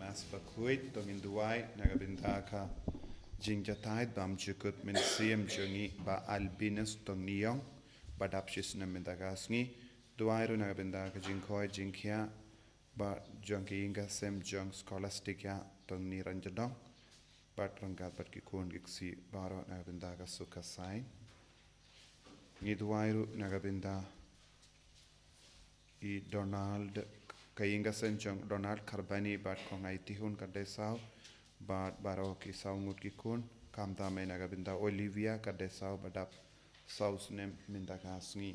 mas bakuit dongin duai nagabindaka jingjatait bam jukut min siem jungi ba albinus dongiong badapsis na mendagasngi duai ru nagabindaka jingkoi jingkia ba jongki inga sem jong scholastica dongni ranjadong bat rangkat bat kikun giksi baro nagabindaka suka sain ni duai ru nagabinda i Donald kayinga senjong Donald Karbani bat kongai tihun kadesau bat baro ki saungut ki kun kamta me nagabinda Olivia kadesau badap saus nem mindagasngi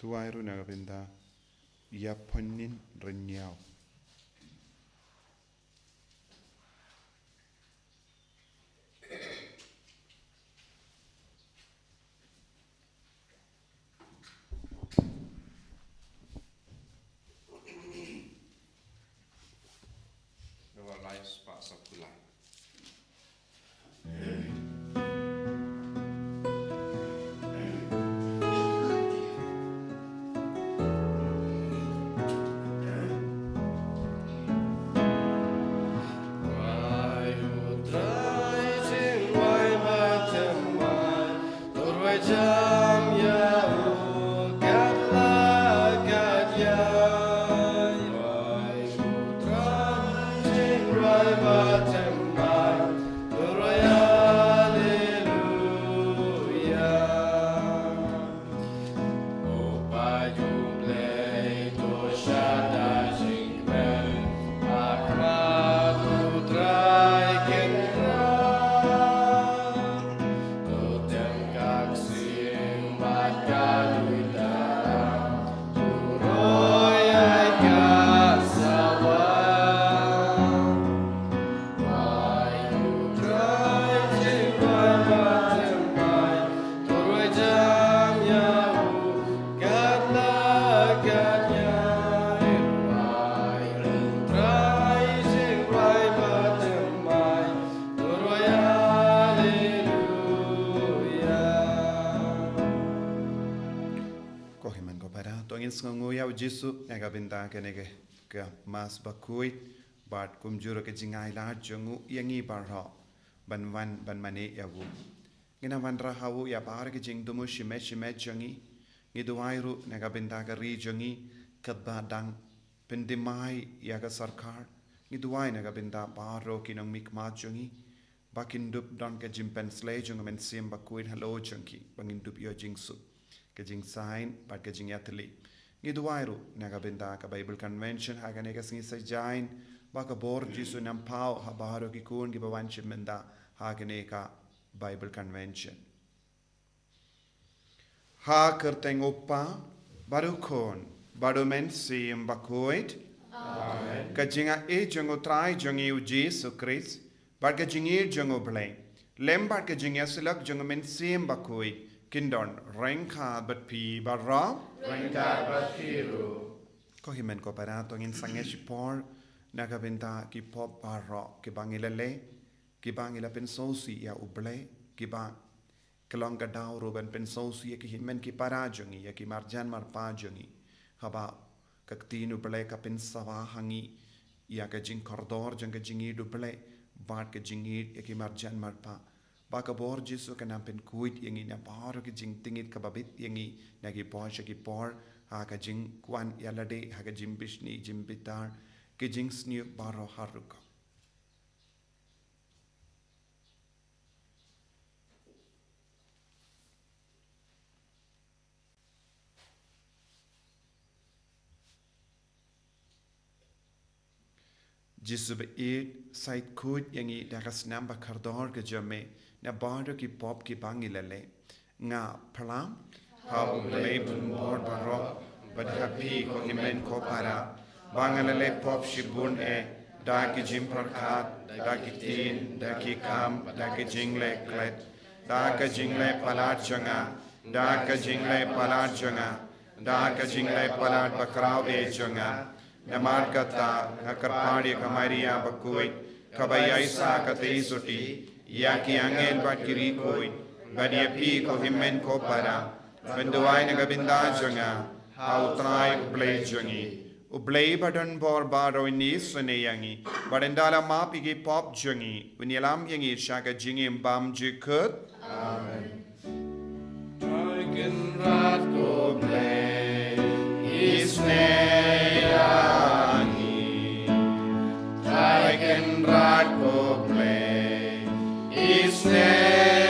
tuairu nagabinda yaponin renyau Doa lais Pak Sapulai. Jisu nagabinda kenege ke mas bakuit bat kumjuro ke jingai la jongu yangi barha banwan banmane yawu ngina wanra hawu ya bar ke jing dumu shime jongi ngiduairu nagabinda ke ri jongi kadadang pendimai ya ke sarkar ngiduai nagabinda baro kinong mikma jongi bakindup don ke jimpen slay jongu men sim bakuit hello jongi bangindup yo jingsu ke jing sign bat ke jing yatli Ngiduairu nagabinda ka Bible Convention hagane ka singi sajain baka bor jisu nampao habaro ki kun ki bawanchim menda hagane ka Bible Convention ha kerteng upa baru kon baru men sim bakuit amen ka jinga e jongo trai jongi u Jesu Christ bar ka jingi jongo blai lembar ka jinga silak jongo men sim bakuit Kindon rengka bat pi barra rengka bat piru ko himen ko parato ngin sange por nagabenta ki pop barra ki bangilale ki bangila pensosi ya uble ki ba kelonga dauro ben pensosi ya ki himen ki parajongi ya ki marjan marpajongi haba kaktinu ble ka pensawa hangi ya ka jing kordor jang ka jingi du ble bat ka jingi ya ki marjan marpa baka bor jisu ka nampen kuit yangi na baro ki jing tingit ka babit yangi nagi porsha ki por ha ka jing kwan yalade ha ka jing bishni jing bitar ki jing sniuk baro haruka jisu be it sait kuit yangi dakas namba kardor ka jame na baro ki pop ki bangilale nga plam ha ublay bun bor baro bad happy ko himen ko para bangalale pop shibun da ki jim parkat da ki tin da ki kam da ki jingle klet da ka jingle palat changa da ka jingle palat changa da ka jingle palat bakrau e changa namar kata akarpadi kamaria bakui kabaya isa kate suti ya ki angel bakiri koi badia pi ko himmen ko para benduai nagabinda changa autrai play changi Ublay badan bor baro ini seneyangi badendala ma pigi pop jangi unyalam yangi shaka jingi bam jikut Amen. Dragon rat go play isneyangi Dragon rat go play isneyangi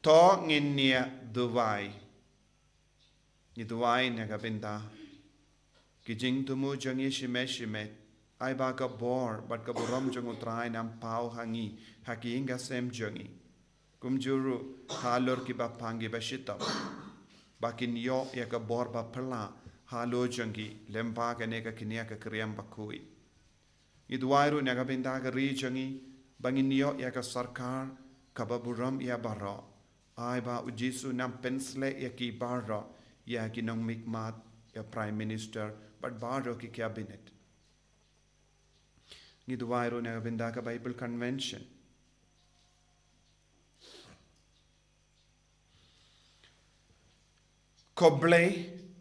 To nginia duwai ni duwai nagabinda kijing tumu jangi shime ai ba ka bor bat ka buram jang utrai nam pau hangi haki inga sem jangi kumjuru halor ki ba pangi ba shitap bakin yo ya ka bor ba pala halo jangi lempa ka ne ka kinia ka kriam bakui ni duwai ru nagabinda ka ri jangi bangin yo ya ka sarkar ka ba buram ya baro ai ba ujisu nam pensle ya ki barra ya ki nong mikmat ya prime minister but barra ki cabinet ni duwairo na binda ka bible convention koble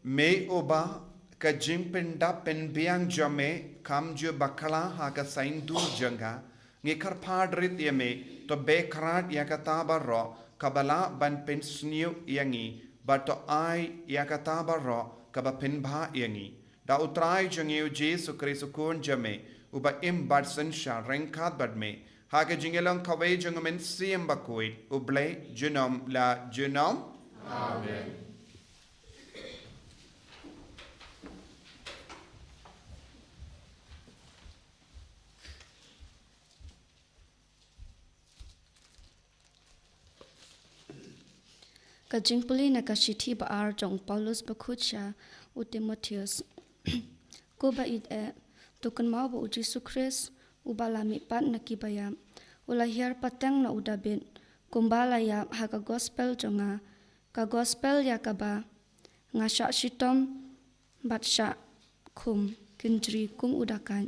me oba ka jimpinda penbiang jame kam jo bakala ha ka saindu janga ngi karpadrit yame to bekrat ya ka tabarro kabala ban pensniu yangi bato ai yakataba ro kaba penba yangi da utrai jangiu jesu kristo kun jame uba im batsan sha renkat badme haga jingelang kawai jangamen siem bakoi uble junom la junom Amen. Ka jingpuli na ka shithi ba ar jong Paulus ba khucha u Timotheus ko ba it e tukun mau ba u Jesus Christ u balami pat na kibaya ula hiar patang na udabin kumbala ya ha ka gospel jonga ka gospel ya ka ba nga sha shitom bat sha khum kinjri kum udakan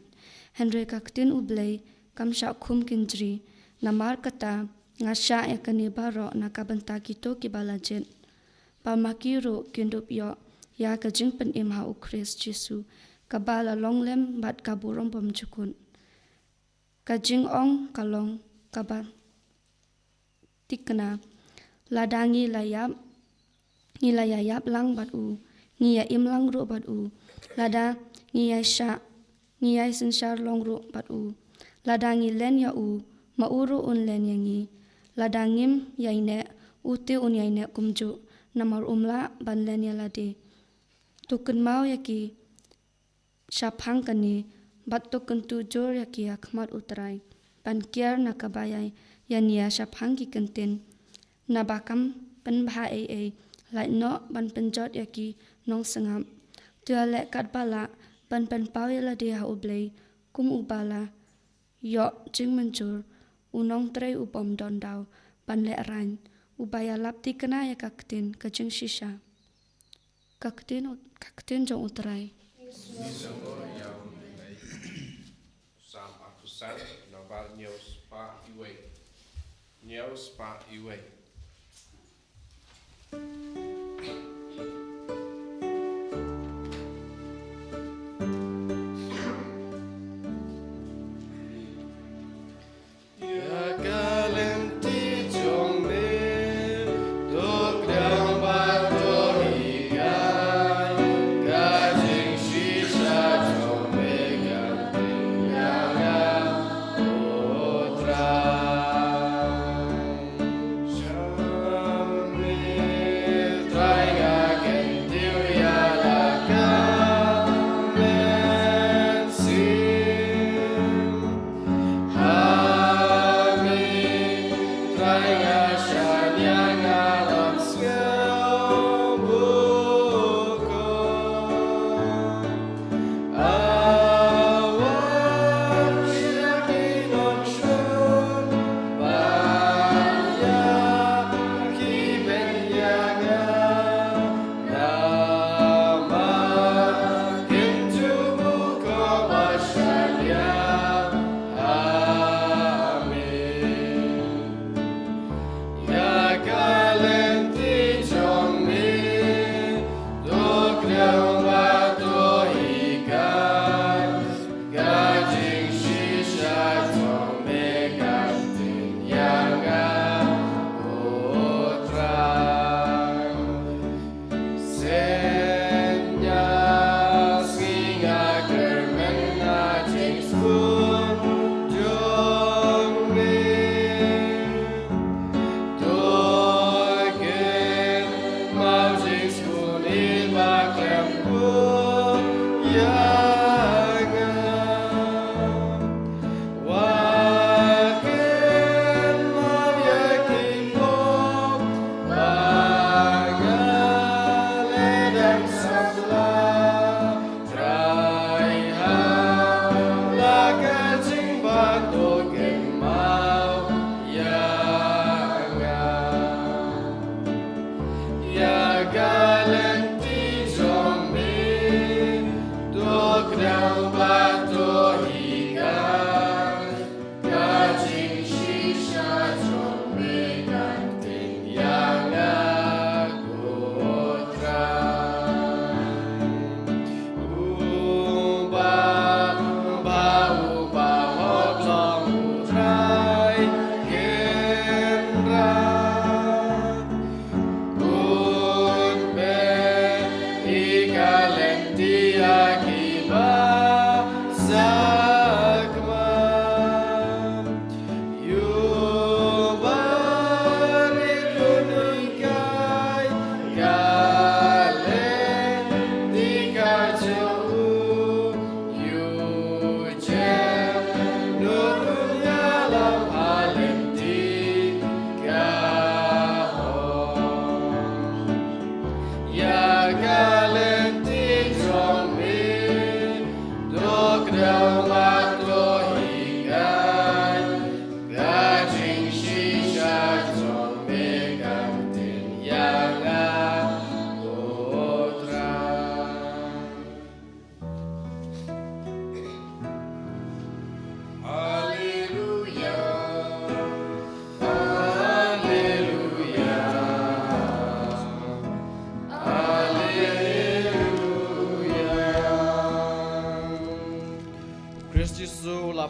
Henry kaktin ublay kam sha khum kinjri namar kata nga sha ya kanibaro na kabanta kito kibalajen pamakiro kindup yo ya ka jingpen imha u Christ Jesu kabala longlem bat kaburom pamjukun ka jing ong kalong kaba tikna ladangi layap ni layap lang bat u ni ya im lang ro bat u lada ni ya sha ni ya senshar long ro bat u ladangi len ya u mauru un len yangi ladangim yaine uti un yaine kumju namar umla banlen ya lade tukun mau yaki shaphang kani bat tukun tu jor yaki akhmat utrai ban kiar nakabayai yania shaphang ki kanten nabakam ban bha ai lai no ban penjot yaki nong sangam tuale kat bala ban pau ya lade ha ublei kum ubala yo jingmanjur unong tray upom dondau ban le ran ubaya lapti kena ya kaktin kajing shisha kaktin jong utrai Sam akusan naval news pa iwe. News pa iwe.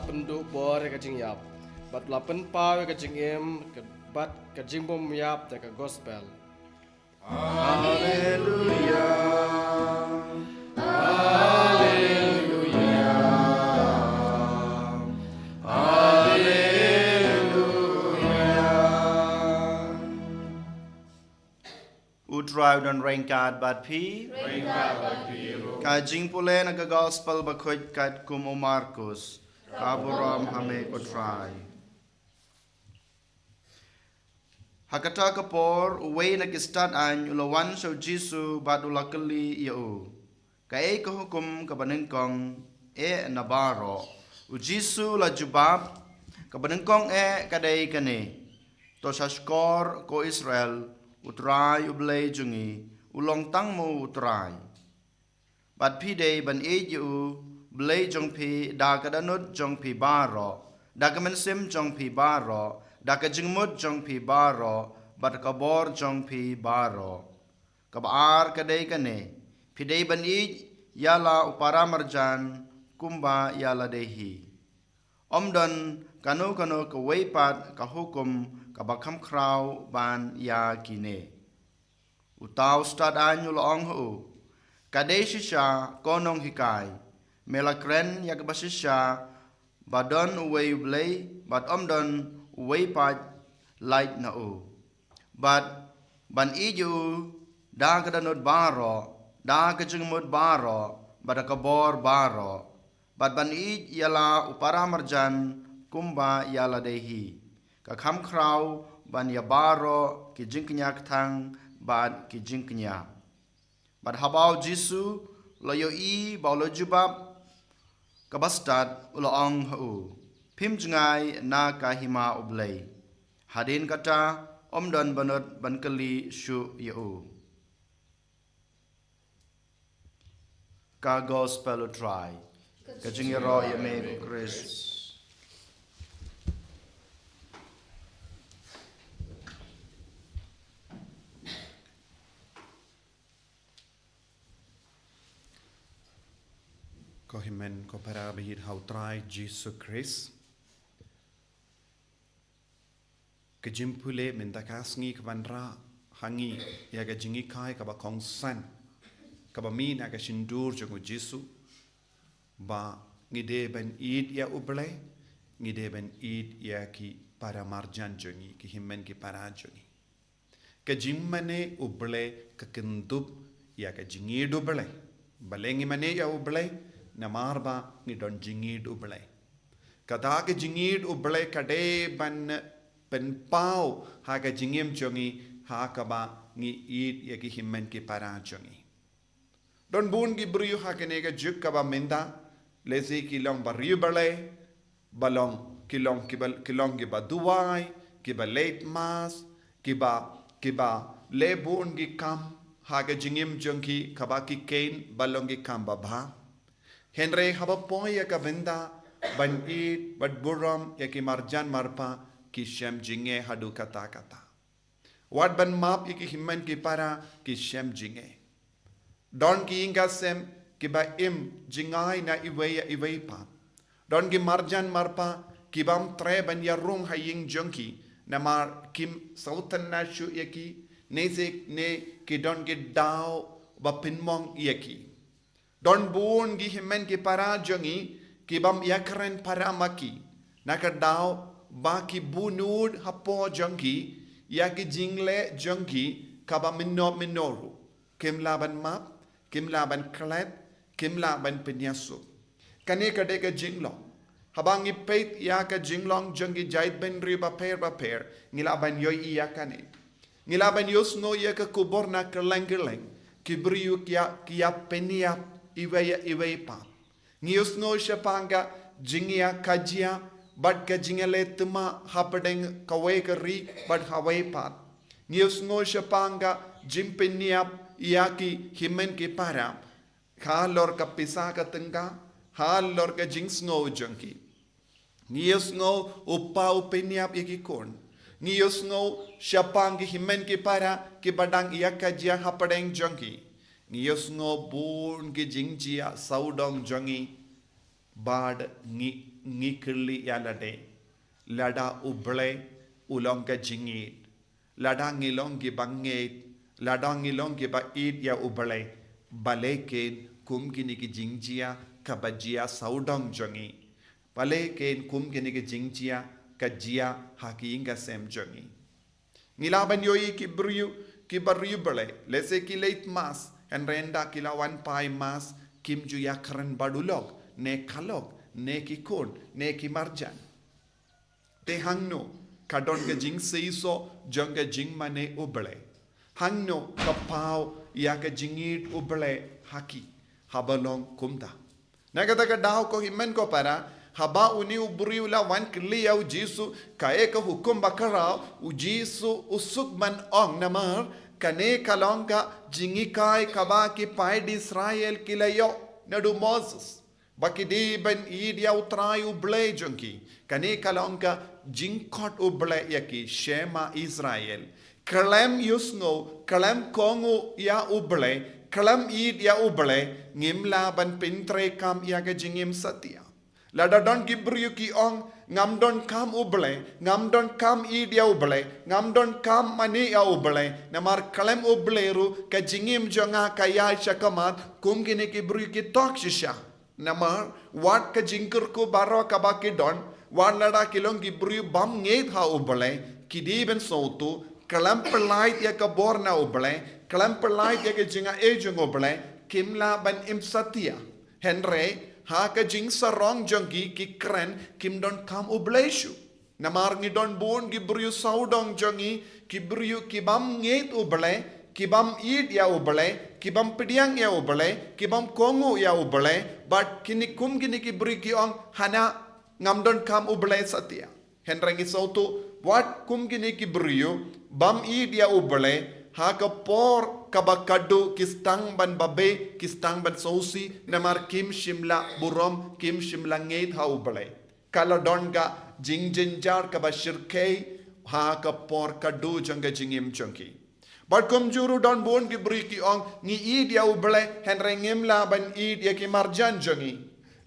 penduk bor ka jing yap bat la pen pa ka jing em bat ka jing bom yap ta ka gospel. Hallelujah. Hallelujah. Hallelujah. Utraw don rengkat bat pi ka jing pule na ka gospel ba khoj kat kumo Markus kaburam hame utrai hakata kapor uwe na kistat an ulawan so jisu bat ulakali yau ka e ka hukum ka banengkong e nabaro u jisu la jubab ka banengkong e kadai kane to saskor ko Israel utrai ublay jungi ulong tang mo utrai bat pi day ban e yu blay jong pi da kadanut jong pi baro da kamensim jong pi baro da ka jingmut jong pi baro bat ka bor jong pi baro ka baar ka day kane pi day ban e yala upara marjan kumba yala dehi omdon kanu ka weipat ka hukum ka bakam kraw ban ya kine utaw stad anyu loong hu kadeshisha konong hikai melakren ya kabashisha badon uwei ublay bat omdon weipat light na u bat ban iju da kadanot baro da kajungmut baro bat kabor baro bat ban ij yala upara marjan kumba yala dehi ka kham kraw ban ya baro ki jingknya thang bat ki jingknya bat habau jisu loyo i baulo jubab kabastad uloong hu pim jungai na kahima ublay hadin kata omdon banot bankali shu yu ka gospel try ka jingero yame Chris ko himen ko para bihir hautrai Jesus Christ ke jimpule mentakasngi kwanra hangi ya ga jingi kai ka ba kongsan ka ba min aga shindur jongo Jesu ba ngide ben id ya uble ngide ben id ya ki para marjan jongi ki himen ki para jongi ke jimmane uble ka kendub ya ga jingi duble balengi mane ya uble na marba ni don jingid ublay kada ke jingid ublay kade ban pen pau ha ka jingim chongi ha ka ba ngi id ya ki himmen ki para chongi don bun ki bru ha ke ne ga juk ka ba menda lesi ki long ba ri balay balong ki long ki ba duwai ki ba late mass ki ba le bun ki kam ha ka jingim chongi ka ba ki kain balong ki kam ba bha Henry haba poy ya ka benda ban id bat buram ya ki marjan marpa ki shem jinge hadu kata wat ban map ya ki himman ki para ki shem jinge don ki inga sem ki ba im jingai na iwei pa don ki marjan marpa ki bam tre ban ya rung haying jonki na mar kim sautan na shu ya ki ne ki don ki dao ba pinmong ya ki don bun gi himen ki para jongi ki bam yakren para maki naka dao ba ki bunud hapo jongi ya ki jingle jongi kaba minoru kim laban map kim laban klet kim laban penyasu kane kade ka jinglo habangi peit ya ka jinglong jongi jait ben riba per ngilaban yoy iya kane ngilaban yos no ya ka kubor na kerleng kibriu kia peniap iwe pa. Ngius ngo shapanga jingia kajia but ka jingale tuma hapadeng kawe kari but hawaii pat. Ngius ngo shapanga jimpeniap iaki himen ki para. Halor ka pisa ka tengka, halor ka jings ngo jangki. Ngius ngo upau peniap iki kon. Ngius ngo shapang ki himen ki para ki badang iaka jia hapadeng jangki. Ngius ngo bun ki jingjia saudong jangi bad ngi kirli yalade. Lada uble ulong ka jingit. Lada ngilong ki bangit. Lada ngilong ki ba id ya uble. Baleken kum kini ki jingjia kabajia saudong jangi. Baleken kum kini ki jingjia kajia hakiinga sem jangi. Ngilaban yoi ki bariu bale. Lese ki late mas. En renda kila wan pai mas kim ju yakran badulog ne kalog ne ki kon ne ki marjan. Te hangno kadon ke jing seiso jong ke jing mane uble. Hangno kapau ya ke jingit uble haki habalong kumda. Nagata ka daw ko himen ko para haba uni ubriula wan kli au jisu kae ka hukum bakara u jisu usuk man ong namar kane kalonga jingikai kaba ki paid Israel kilayo nadu Moses bakidi ben idia utrai uble jonki kane kalonga jingkot uble yaki shema Israel kalem yusngo kalem kongu ya uble kalem id ya uble ngimla ban pintre kam ya ga jingim satya lada don gibru ki ong ngam don kam uble ngam don kam idia uble ngam don kam mani ya uble namar kalem uble ru ka jingim jonga kaya shakamat kum gine ki bru ki tok shisha namar wat ka jingkur ko baro ka ba ki don wan lada kilong ki bru bam nget ha uble ki di ben sotu kalem pelait ya ka borna uble kalem pelait ya ka jinga ejung uble kimla ban imsatia henry ha ka jing sarong jongi ki kren kim don kam ubleshu namar ngi don bon gi bryu saudong jongi ki bryu ki bam nget uble ki bam id ya uble ki bam pidiang ya uble ki bam kongu ya uble but kini kum gini ki bryu ki ong hana ngam don kam uble satia henrengi sautu what kum gini ki bryu bam id ya uble ha ka por kabakadu kistang ban babe kistang ban sosi namar kim shimla burom kim shimla ngeit ha uble kala donga jingjinjar ka bashirkei ha ka por kadu janga jingim chonki but kum juru don bon ki briki ong ni id ya uble henrengim la ban id ya ki marjan jongi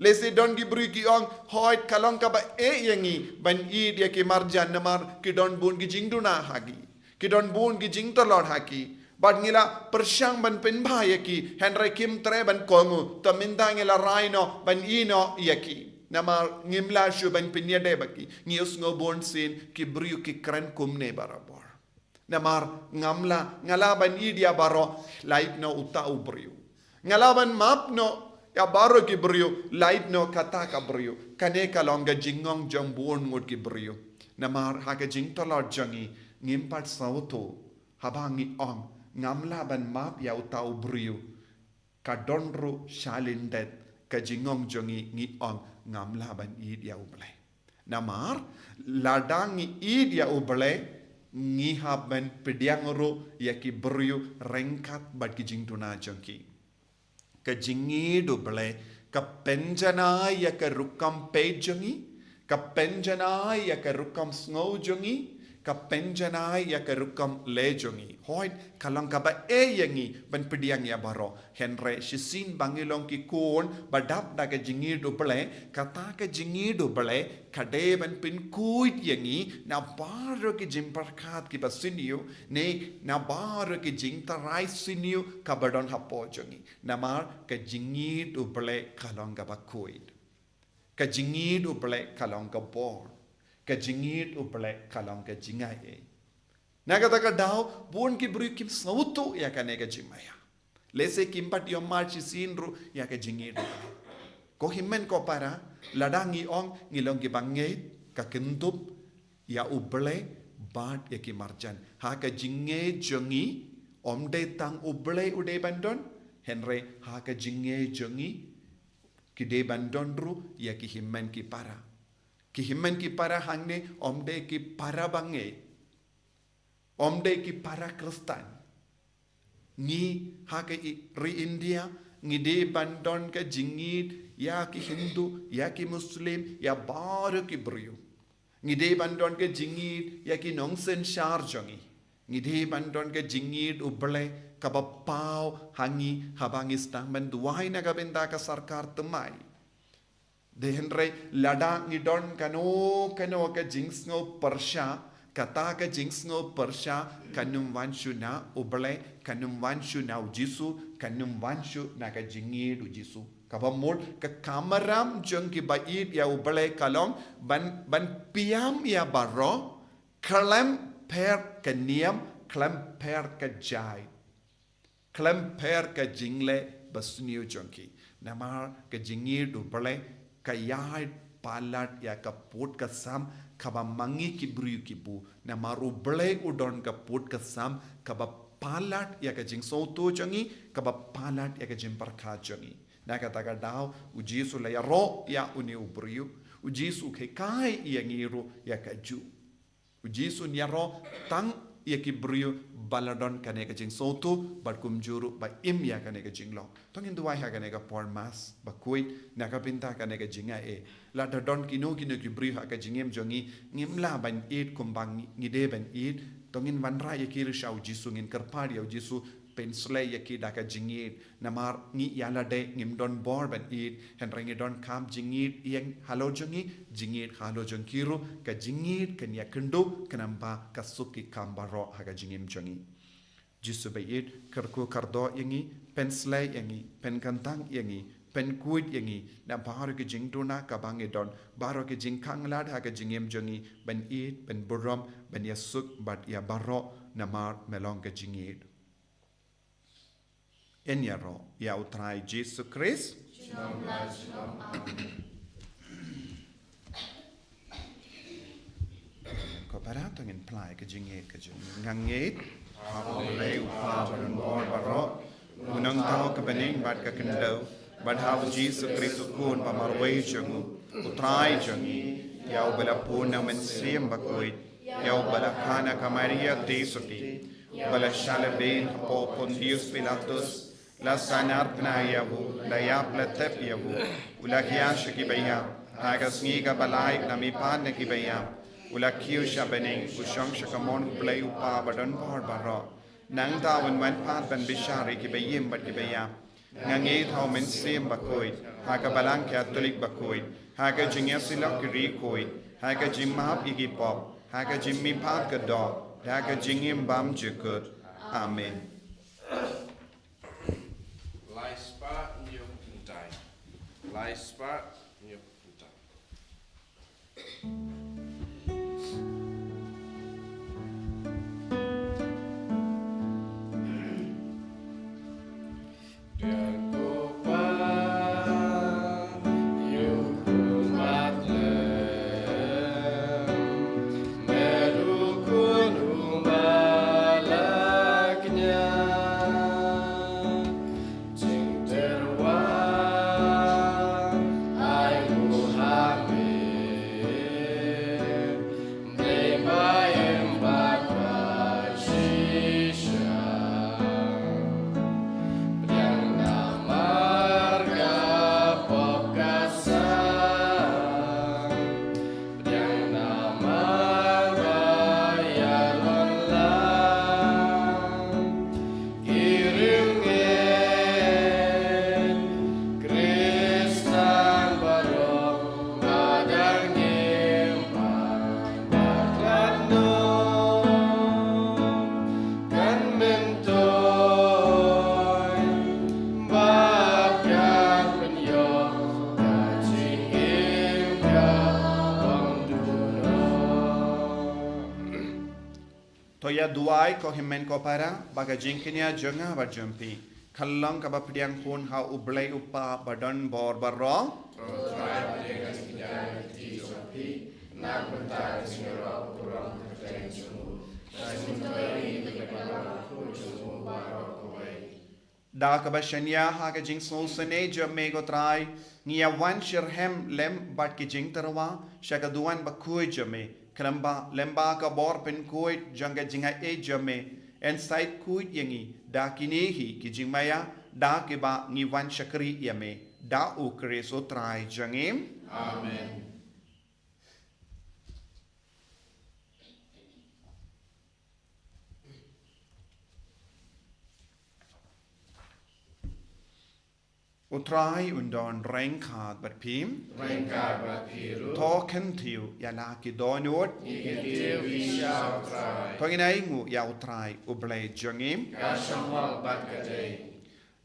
lesi don ki briki ong hoit kalong ka ba e yangi ban id ya ki marjan namar ki don bon ki jingduna hagi kidon bun ki jing tolor haki bad ngila persyang ban penba yaki henry kim tre ban kongu taminda ngila raino ban ino yaki namar ngimla shu ban pinyade baki ngius ngo bon sin ki briu ki kran kumne barabor namar ngamla ngala ban idia baro lait no uta ubriu ngala ban map no ya baro ki briu lait no kata ka briu kane kalonga jingong jong bon ngut ki briu namar haka jing tolor jangi ngimpat sauto habangi ong ngamla ban map ya utau briu kadonru shalindet kajingong jongi ngi ong ngamla ban id ya uble namar ladangi id ya uble ngi haban pediangru ya ki briu rengkat bat kijing tuna jongi kajingi duble kapenjana ya ka rukam pejongi kapenjana ya ka rukam snow jongi kapenjanai ya kerukam lejongi hoit kalang kaba yangi ban pediang ya baro henre shisin bangilong ki kon badap da ke jingi do bele kata ke jingi do bele kade ban pin kuit yangi na baro ki jimparkat ki basiniu ne na baro ki jingtarai siniu kabadon hapo jongi namar ke jingi do bele kalang kaba kuit ke jingi do bele kalang kabor ka jingit uple kalong ka jingai nagata ka daw buon ki bru kim sautu ya ka nega jimaya lese kim pat yo marchi sinru ya ka jingit ko himmen ko para ladangi ong ngilong ki bangait ka kentup ya uble bat ya ki marjan ha ka jinge jongi de tang uble ude bandon henre haka jinge jongi ki de bandon ru ya ki himman ki para hangne de ki para bange de ki para kristan ni haka ri India ngi de bandon ka jingit ya ki Hindu ya ki Muslim ya baru ki brio ngi de bandon ka jingit ya ki nongsen shar jongi ngidi bandon ke jingid uble kabapau hangi habangistang banduai na gabenda ka sarkar temai dehenre lada ngidon kano ka jingsngo persha kata ka jingsngo persha kanum wanshu na uble kanum wanshu na ujisu kanum wanshu na ka jingid ujisu kabamul ka kamaram jong ki bait ya uble kalong ban piam ya barro kalam per ka niam klam per ka jai klam per ka jingle basniu jonki namar ka jingi du bale ka yai palat ya ka pot ka sam kaba mangi ki bru ki bu namaru bale udon ka pot ka sam kaba palat ya ka jing soto jongi kaba palat ya ka jim parkha jongi na ka taga daw ujisu la ya ro ya uni ubru ujisu ke kai ya ngiru ya ka ju ujisu nyaro tang ia ki brio baladon kane ka jing soto bat kum juru ba im ya kane ka jing lo tongin duai ha kane ka por mas ba kuit na ka pinta kane ka jinga la da don kino ki brio ha ka jingem jongi ngim la ban it kum bang ngi de ban it tongin wan ra ya ki risau jisu ngin karpadi au jisu pensle ya ki da ka jingit namar ngi ya la de ngim don bor ban it hen rangi don kam jingit yang halo jongi jingit halo jong kiru ka jingit kan ya kendo kanamba kasuki kambaro ha ka jingim jongi jisu ba it karku kardo yangi pensle yangi pen kantang yangi pen kuit yangi na baro ke jing duna ka bangi don baro ke jing kanglad ha ka jingim jongi ban it ben burom ban yasuk bat ya baro namar melong ka jingit Enyaro ya utrai Jesus Christ. Ko parato ngin plai ke jinget ke jing nganget ha le upa baron bor baro unang tao ke bening bat ka kendo bat ha Jesus Christ kun pamarway jungu utrai jungi ya ubala puna men siem bakoit ya ubala kana ka Maria tesoti bala shalaben po Pontius Pilatus la sanarpna yavu la yapla tep yavu ula kiash ki bayam hagas ni ga balai na mi pan ki bayam ula kiu shabening usong shakamon play upa badan par baro nang tawan wan pan ban bishari ki bayim bat ki bayam ngangi thau men sim bakoi haga balang catholic bakoi haga jingasilak ri koi haga jimap igi pop haga jimmi pat ka do haga jingim bam jikut amen. Laispa nyukuta. Toya duai ko himen ko para baga jingkinya jonga barjumpi khallang ka bapdiang pun ha ublai upa badan bor barro da ka ba shanya ha ka jing sol sene jame go trai ngia wan shirhem lem bat ki jing tarwa shaka duan ba kui jame kramba lemba ka bor pen kui janga jinga e jame en side kui yangi da kinehi ki jing maya da ke ba ngi wan shakri yame da u kre so trai jangem Amen. Utrai undon renkad bat pim Renkar bat piru. token tiu ya la ki donot Igetiu isha utrai. toginai ngu ya utrai ublay jangim Kashamhok bat kadei.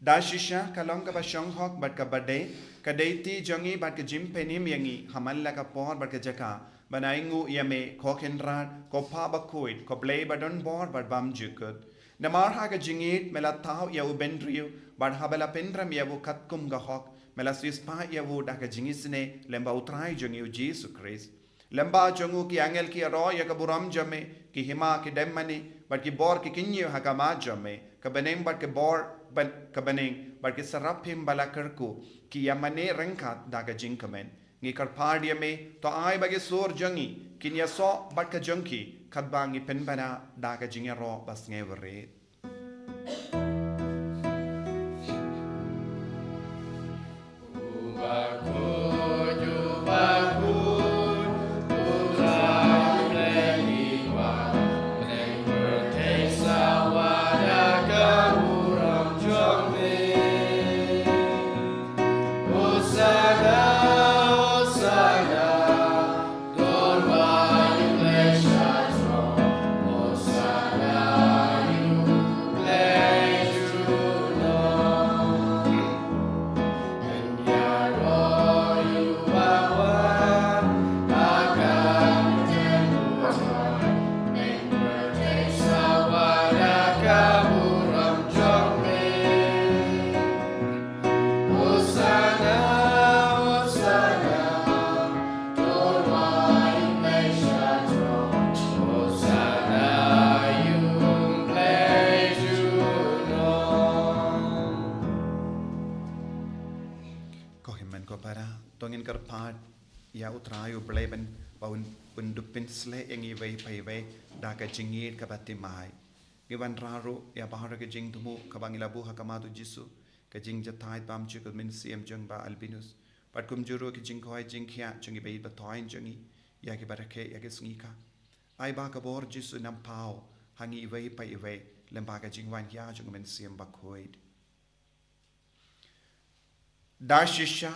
da shisha kalong ka ba shanghok bat ka bade kadai ti jangi bat ka jim penim yangi hamalla ka por bat ka jaka banai ngu yame kokendrat ko pa ba koit ko blay badon bor bat bam jukut namar ha ka jingit mela tau ya ubendriu bat habala pendram ya bu katkum ga hok mela sis pa ya bu da ka jingisne lemba utrai jangi u Jesus Christ lemba jangu ki angel ki ro ya ka buram jame ki hima ki demmani bat ki bor ki kinyu ha ka ma jame ka benem bat ke bor ban ka bening bat ki sarapim bala karku ki yamane rengkat da ka jingkamen ngi kar pardia me to ai bage sor jangi kin ya so bat ka jangki khat bangi pen bana da ka jingya ro bas ngevre tongin kar pat ya utrayu bleben baun undupin sle engi vei pai vei da ka jingit ka batimai givan raro ya bahara ka jing tumu ka bangila buha ka madu jisu ka jing jatai pam chu ka min siam jung ba albinus pat kum juro ki jing khoi jing khia jungi bei ba toin jungi ya ki barake ya ki sngi ka ai ba ka bor jisu nam pao hangi vei pai vei lemba ka jing wan ya jung min siam ba khoi da shisha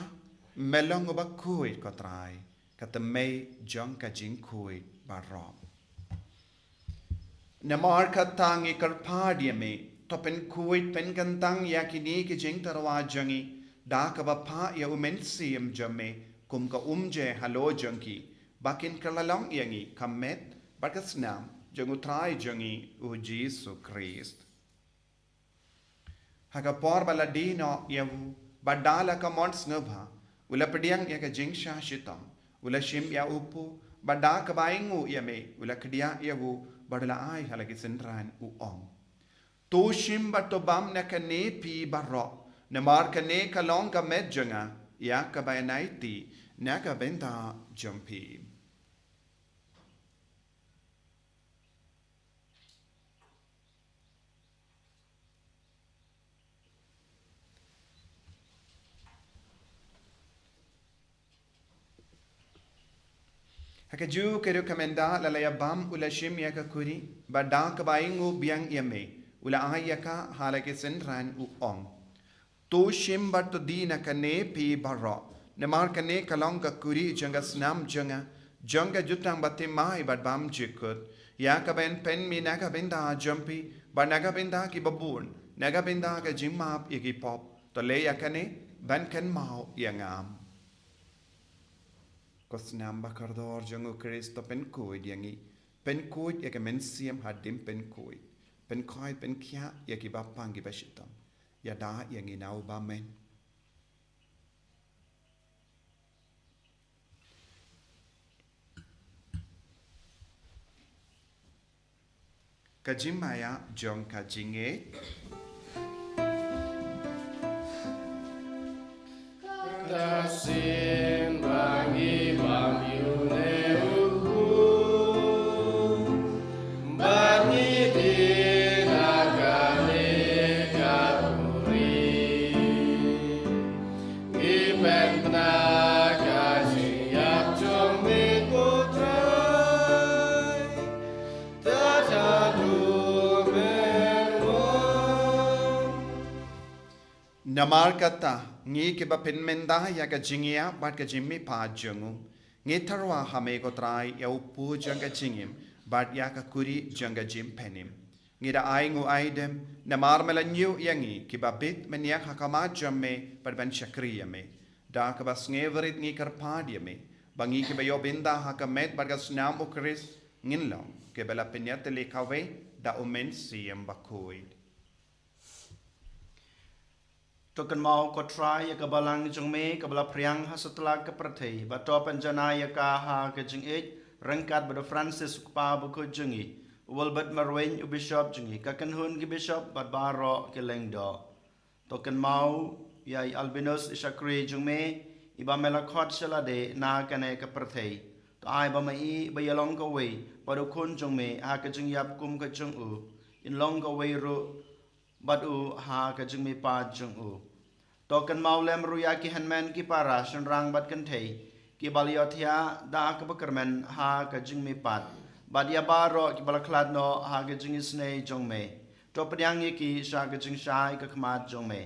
melong ba khoi ka trai ka tamei jong ka jing khoi ba rom namar ka tangi kar phadia me topen khoi pen kan tang ya ki ni ki jing tarwa jangi da ka ba pha ya umen siam jame kum ka umje halo jangi bakin kalalong yangi kamet bakasnam jangu trai jangi u Jesus Christ haga por baladino ya badala ka mons ngabha ula pediang ya ka jing sha shitam ula shim ya upu bada ka baingu ya me ula kdia ya bu badala ai halagi sendran u ong to shim bato bam na ka ne pi barro na mar ka ne ka long ka met janga ya ka bainaiti na ka benda jumpi haka ju keru kamenda lalaya bam ula shim ya ka kuri bada ka baingu biang yame ula ai ka halake sendran u ong to shim bat to dina ka ne pi barro ne mar ka ne kalong ka kuri janga snam janga jutang batte mai bat bam jikut ya ka ben pen mi na ka benda jumpy ba na ka benda ki babun na ka benda ka jimap yaki pop to le ya ka ne ban kan mau yangam Kosnam bakardor jangu Kristo pen kuid yangi pen kuid ya men siam hadim pen kuid pen koi pen kya ya ki bapang ki bashitam ya da yangi nau ba men kajimaya jong kajinge tasin bangi bam yune uku bani dinagane kapuri iben naga siap jombe kutrai tatadu menwon. Namar kata ngi ke ba pen menda ya ka jingia bat ka jimmi pa jungu ngi tarwa hame ko trai ya upu janga jingim bat ya ka kuri janga jim penim ngi da ai ngu aidem namar melanyu yangi ke ba bit menia hakama jamme par ban shakriya me da ka ba sngeverit ngi kar padia me bangi ke ba yo binda hakamet bat ka snam ukris nginlong ke bela penyat le kawe da umen siem bakoi Token mau ko try ya kabalang jong me kabala priang hasatla ka prathei ba to panjana ya ka ha ka jing ej rangkat ba Francis pa bu ko jingi walbat marwen u bishop jingi ka kan hun ki bishop bat baro ke lengdo token mau ya albinos shakri jong me iba mela khot shala de na kane ka prathei to ai ba mai ba yalong ka we ba do khun jong me ha ka jing yap kum ka jong u in long ka we ro bat u ha ka jing me pa jong u Token maulem ruya ki hanman ki para shan rang bat kan thei ki baliothia da ka bakarman ha ka jing mi pat badia baro ki balakhlad no ha ka jing isne jong me to pryang ki sha ka jing shai ka khmat jong me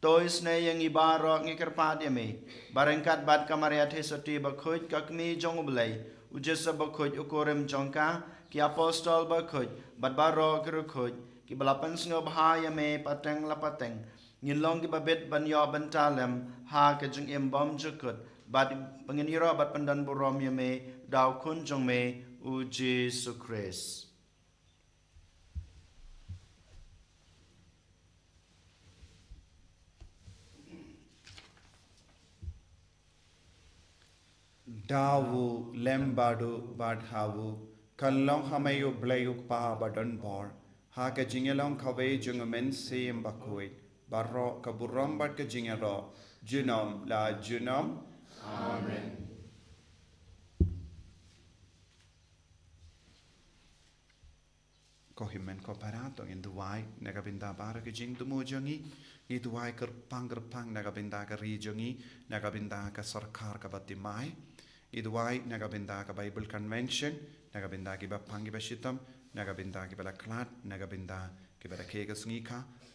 to isne yang i baro ngi karpa de me barengkat bat kamaria the soti ba khoj ka kmi jong blai ujesa ba khoj ukorem jong ka ki apostol ba khoj bat baro kru khoj ki balapan sngo bha ya me pateng la pateng Ngin long ki babet ban yo ban talem ha ka jung em bom jukut bat pangin iro bat pandan borom ye me daw kun jong me u Jesus Christ. Dawu lembadu badhawu kalong hamayu blayuk pa badan bor ha ka jingelong kawe jung men sim bakoi Barro kaburam bat ke jingero junom la junom Amen. ko himen ko parato in duai nagabinda bara ke jing tumu jongi i duai kerpang nagabinda ka ri jongi nagabinda ka sarkar ka batimai i duai nagabinda ka Bible convention nagabinda ki bapang ki bashitam nagabinda ki bala klat nagabinda ki bala kega sngi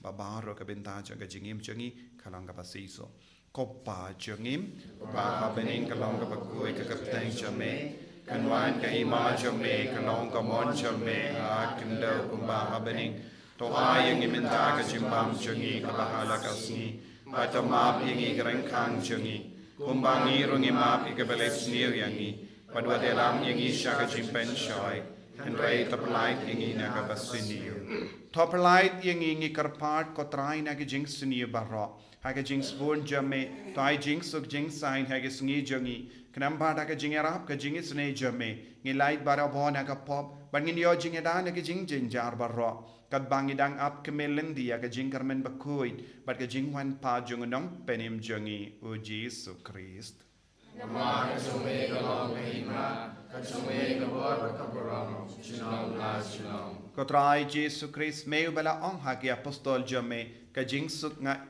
babaro ka benta jaga jingim jangi kalang ka basiso kopa jangim ba bening kalong ka bagoi ka kapteng jame kanwan ka ima jame kalong ka mon jame akendo kumba bening to ayang iminta ka jimbam jangi ka bahala ka sngi batamap yangi grengkang jangi kumbangi rungi map ikabeles nir yangi padwadelam yangi shaka jimpen shoy and ray taplight yangi nakabasiniyo Top light yang ingi karpat kotrai na ke jing suni barro ha ke jing spoon jame to ai jing suk jing sign ha ke sngi jangi knam ba da ke jing arab ke jing sne jame ngi light bara bona ka pop ban ngi yo jing da na ke jing jing jar barro kat bangi dang up ke melendi ya ke jing karmen bakui bat ke jing wan pa jung nong penim jangi u Jesus Christ Nama kasume kalong kahima, kasume kabor kaburam, jinong la jinong. Kotrai Jesus Christ meu bala ong ha ke apostol jame ka jing suk nga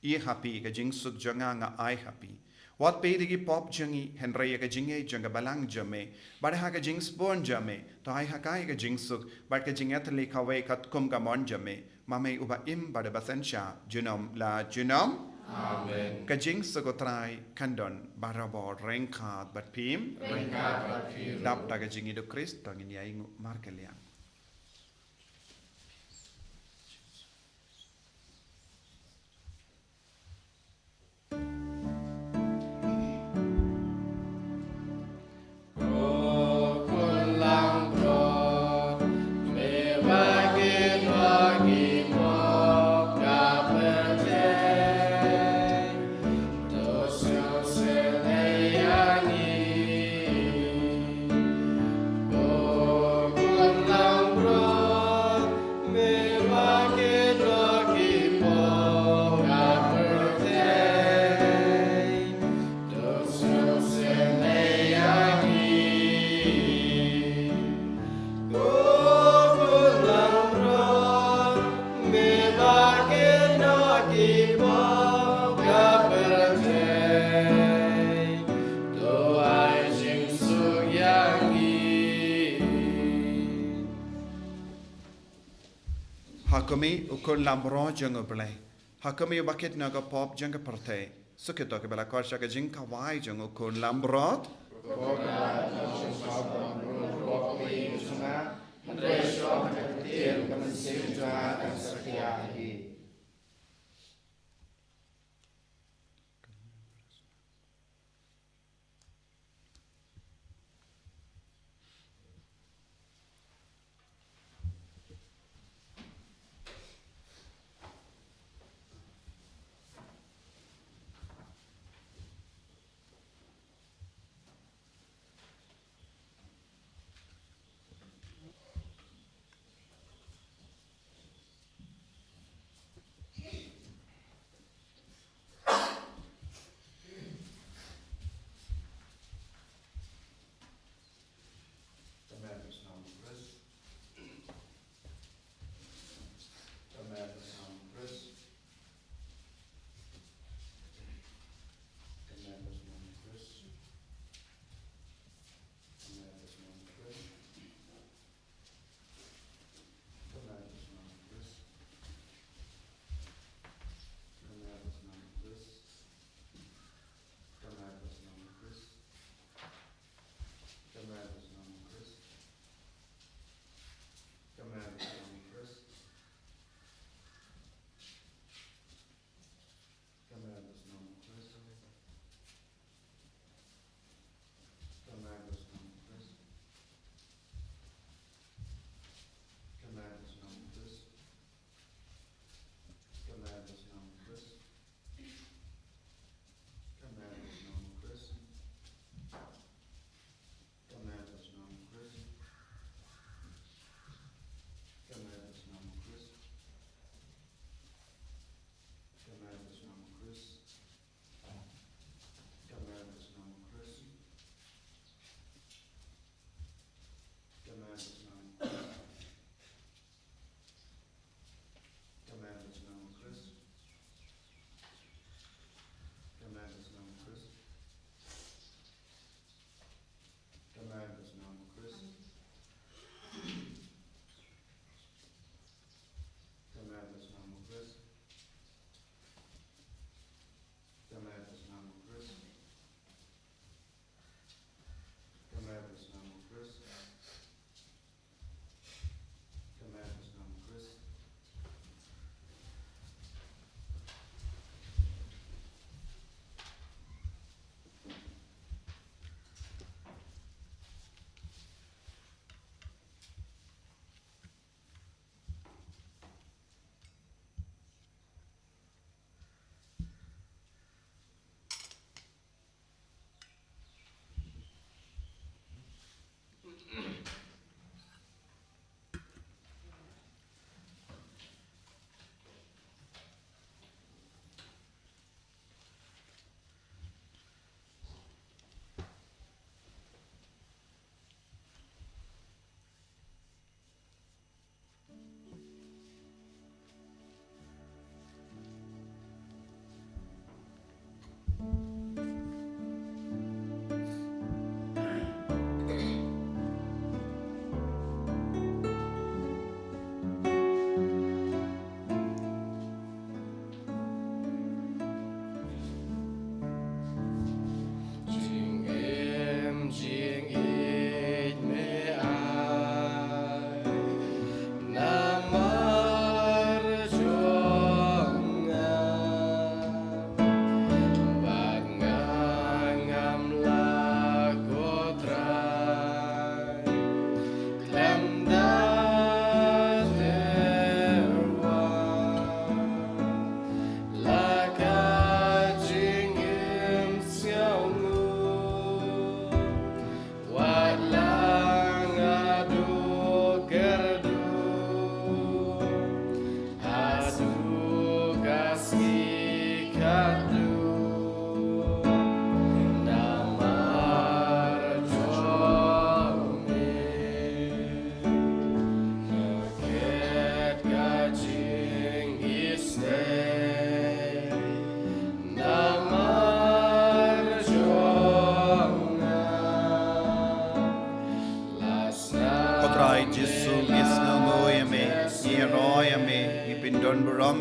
I happy ka jing suk janga nga I happy wat pe digi pop jangi henry ka jinge janga balang jame bar ha ka jing spon jame to I ha kai ka jing suk bar ka jing atli khawe kat kum ka mon jame mame uba im bar basan sha junom la junom Amen. ka jing suk kotrai kandon barabor rengkat bat pim Rengkat bat piru. dap ta ka jingi do Christ tangin ya ingu markeliang Kung Hakami ukun lambro jang ublay. Hakami bakit naga pop jang parte. Sukito ke bala korsha ke jing kawai jang ukun lambrot.